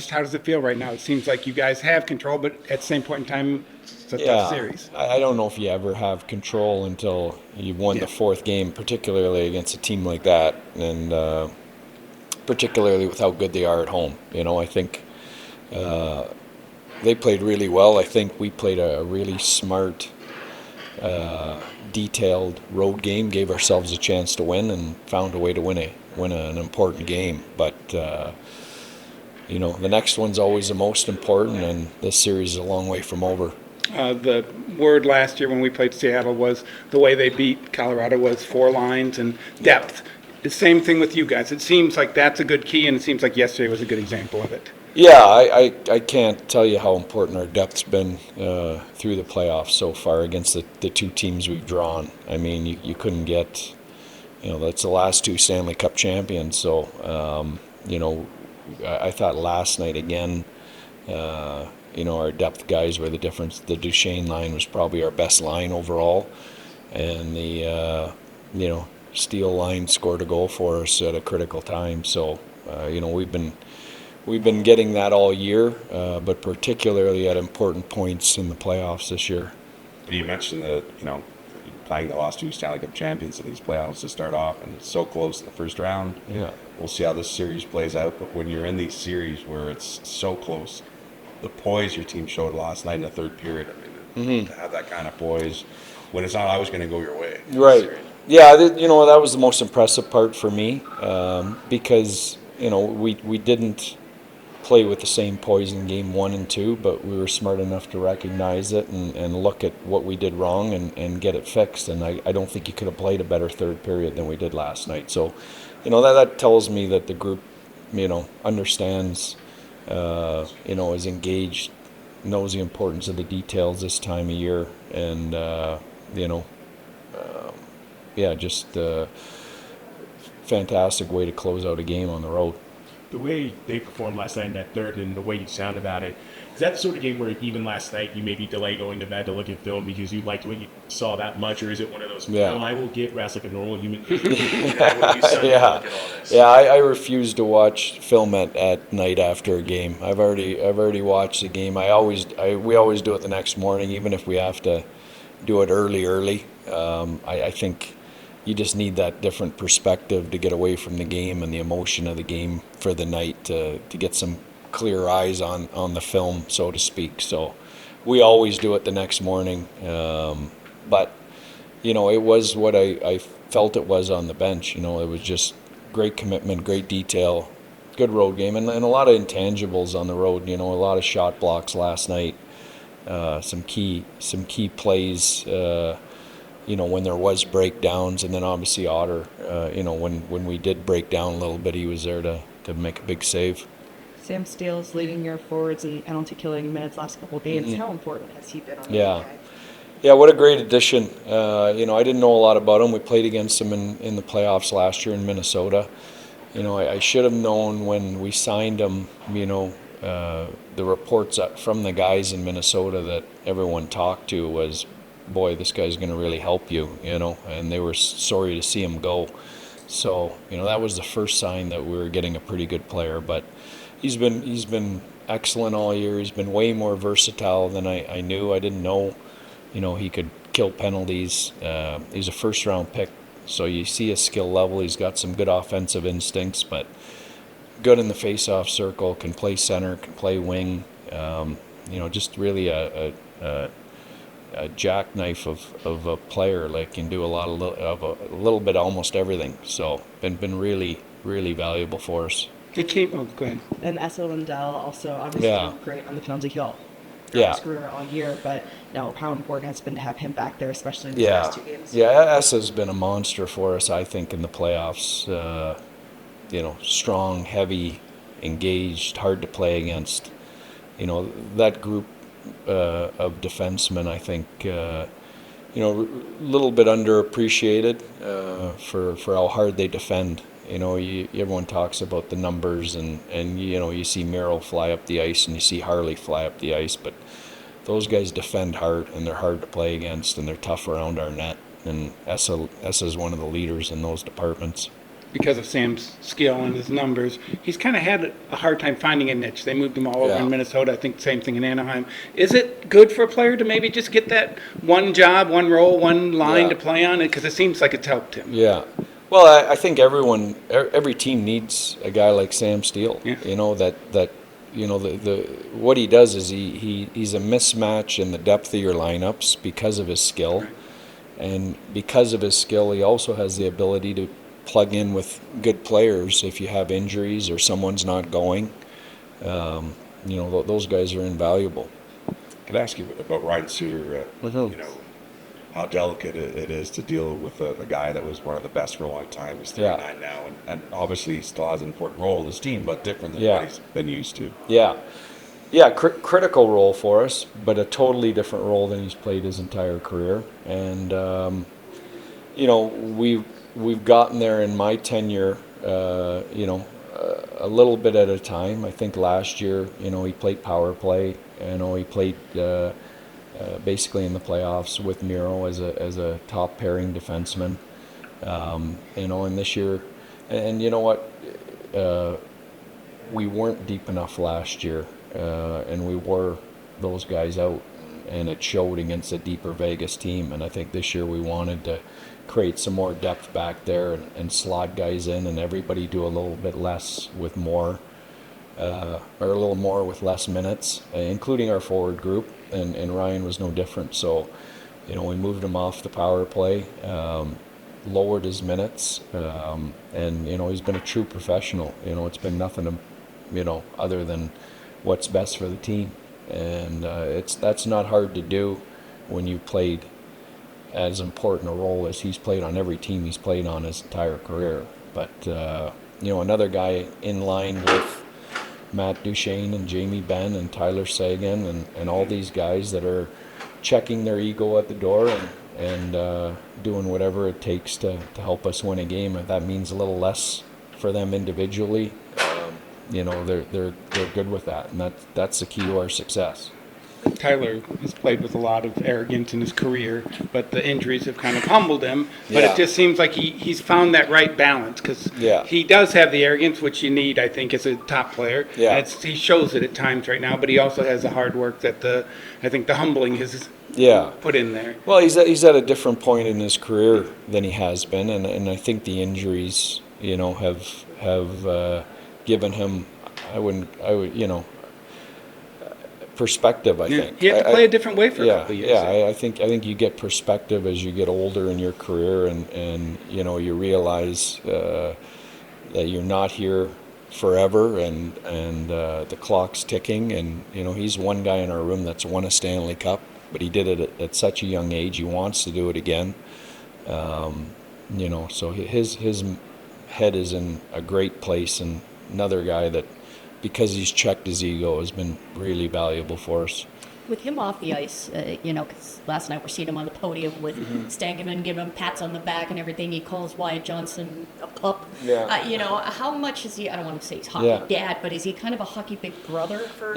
Just how does it feel right now? It seems like you guys have control, but at the same point in time, it's a tough Yeah, series. I don't know if you ever have control until you've won Yeah. the fourth game, particularly against a team like that, and particularly with how good they are at home. I think they played really well. I think we played a really smart, detailed road game, gave ourselves a chance to win, and found a way to win an important game. But the next one's always the most important, and this series is a long way from over. The word last year when we played Seattle was the way they beat Colorado was 4 lines and depth. The same thing with you guys. It seems like that's a good key, and it seems like yesterday was a good example of it. Yeah, I can't tell you how important our depth's been through the playoffs so far against the two teams we've drawn. I mean, you couldn't get, that's the last two Stanley Cup champions. So, I thought last night again, our depth guys were the difference. The Duchesne line was probably our best line overall, and the Steele line scored a goal for us at a critical time. So, we've been getting that all year, but particularly at important points in the playoffs this year. You mentioned that, playing the last two Stanley Cup champions in these playoffs to start off, and it's so close in the first round. Yeah. We'll see how this series plays out, but when you're in these series where it's so close, the poise your team showed last night in the third period, I mean, to have that kind of poise when it's not always going to go your way. Right. Yeah, that was the most impressive part for me, because, we didn't play with the same poise in game 1 and 2, but we were smart enough to recognize it and look at what we did wrong and get it fixed. And I don't think you could have played a better third period than we did last night. So, that tells me that the group, understands, is engaged, knows the importance of the details this time of year, and, just a fantastic way to close out a game on the road. The way they performed last night in that third and the way you sound about it, is that the sort of game where even last night you maybe delay going to bed to look at film because you liked what you saw that much, or is it one of those, I will get rest like a normal human being? I refuse to watch film at night after a game. I've already watched the game. We always do it the next morning, even if we have to do it early. I think you just need that different perspective to get away from the game and the emotion of the game for the night to get some clear eyes on the film, so to speak. So we always do it the next morning. But, it was what I felt it was on the bench. It was just great commitment, great detail, good road game, and a lot of intangibles on the road. A lot of shot blocks last night, some key plays, when there was breakdowns, and then obviously Otter, when we did break down a little bit, he was there to make a big save. Sam Steele's leading your forwards in penalty killing minutes last couple of games. How important has he been on the Yeah. Yeah, what a great addition. I didn't know a lot about him. We played against him in the playoffs last year in Minnesota. I should have known when we signed him, the reports from the guys in Minnesota that everyone talked to was, boy, this guy's going to really help you, and they were sorry to see him go. So, that was the first sign that we were getting a pretty good player. But he's been excellent all year. He's been way more versatile than I knew. I didn't know, he could kill penalties. He's a first-round pick, so you see his skill level. He's got some good offensive instincts, but good in the face-off circle, can play center, can play wing. Just really a jackknife of a player, like can do a little bit almost everything. So been really, really valuable for us. It came. Oh, go ahead. And Essa Lindell also obviously great on the penalty kill. Screwed all year, but how important has it been to have him back there, especially in the last 2 games? Yeah, Essa's been a monster for us, I think, in the playoffs. Strong, heavy, engaged, hard to play against. That group of defensemen, I think, a little bit underappreciated for how hard they defend. Everyone talks about the numbers, and you see Merrill fly up the ice and you see Harley fly up the ice, but those guys defend hard, and they're hard to play against, and they're tough around our net. And Essa is one of the leaders in those departments. because of Sam's skill and his numbers, he's kind of had a hard time finding a niche. They moved him all over in Minnesota. I think same thing in Anaheim. Is it good for a player to maybe just get that one job, one role, one line to play on it? Because it seems like it's helped him. Yeah. Well, I think every team needs a guy like Sam Steele. Yeah. You know, that you know, the what he does is he's a mismatch in the depth of your lineups because of his skill. Right. And because of his skill, he also has the ability to plug in with good players if you have injuries or someone's not going. You know, those guys are invaluable. Could I ask you about Ryan Suter? You know, how delicate it is to deal with a guy that was one of the best for a long time. He's 39 now, and obviously he still has an important role in his team, but different than what he's been used to. Yeah, critical role for us, but a totally different role than he's played his entire career. And you know, we've gotten there in my tenure. You know, a little bit at a time. I think last year, you know, he played power play. You know, he played basically in the playoffs with Miro as a top pairing defenseman. You know, and this year, and you know what, we weren't deep enough last year. And we wore those guys out, and it showed against a deeper Vegas team. And I think this year we wanted to create some more depth back there and slot guys in, and everybody do a little bit less with more, or a little more with less minutes, including our forward group. And Ryan was no different. So, you know, we moved him off the power play, lowered his minutes, and you know, he's been a true professional. You know, it's been nothing to, you know, other than what's best for the team, and that's not hard to do when you played as important a role as he's played on every team he's played on his entire career. But you know, another guy in line with Matt Duchene and Jamie Benn and Tyler Seguin and all these guys that are checking their ego at the door and doing whatever it takes to help us win a game. If that means a little less for them individually, you know, they're good with that, and that's the key to our success. Tyler has played with a lot of arrogance in his career, but the injuries have kind of humbled him. But it just seems like he's found that right balance, because he does have the arrogance, which you need, I think, as a top player. And he shows it at times right now, but he also has the hard work that I think the humbling has put in there. Well, he's at a different point in his career than he has been, and I think the injuries, you know, have given him, I would, you know, perspective. I think you have to play a different way for a couple of years. I think you get perspective as you get older in your career, and you know, you realize that you're not here forever, and the clock's ticking. And you know, he's one guy in our room that's won a Stanley Cup, but he did it at such a young age. He wants to do it again. You know, so his head is in a great place, and another guy that, because he's checked his ego, has been really valuable for us. With him off the ice, you know, because last night we're seeing him on the podium with Stangeman, giving him pats on the back and everything. He calls Wyatt Johnson a pup. You know, how much is he, I don't want to say he's hockey dad, but is he kind of a hockey big brother for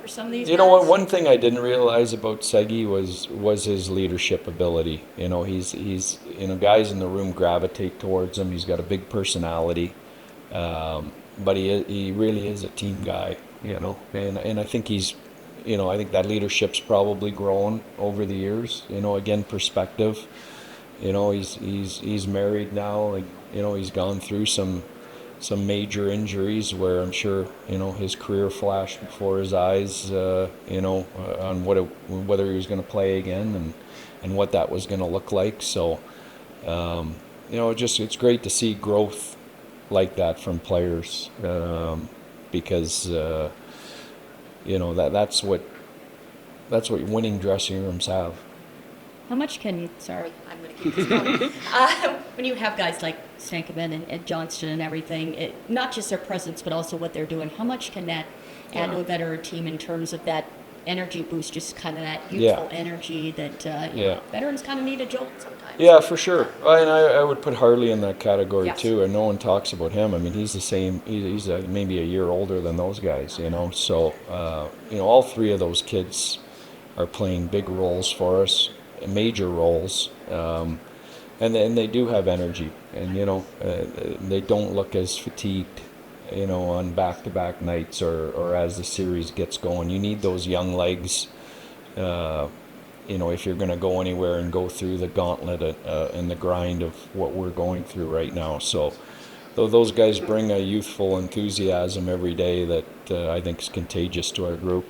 some of these guys? You know what, one thing I didn't realize about Segi was his leadership ability. You know, he's you know, guys in the room gravitate towards him. He's got a big personality. But he really is a team guy, you know, and I think he's, you know, I think that leadership's probably grown over the years. You know, again, perspective. You know, he's married now. Like, you know, he's gone through some major injuries where I'm sure, you know, his career flashed before his eyes. You know, on whether he was going to play again and what that was going to look like. So, you know, it's great to see growth like that from players, because you know, that's what winning dressing rooms have. How much can, sorry, I'm going to keep this going. When you have guys like Stankoven and Johnston and everything, not just their presence, but also what they're doing, how much can that add to a better team in terms of that energy boost, just kind of that youthful energy that you know, veterans kind of need a jolt sometimes? Yeah, for sure. And I would put Harley in that category too, and no one talks about him. I mean, he's the same, he's maybe a year older than those guys, you know. So, you know, all three of those kids are playing big roles for us, major roles. And and they do have energy, and they don't look as fatigued, on back-to-back nights or as the series gets going. You need those young legs, if you're going to go anywhere and go through the gauntlet and the grind of what we're going through right now. So those guys bring a youthful enthusiasm every day that I think is contagious to our group.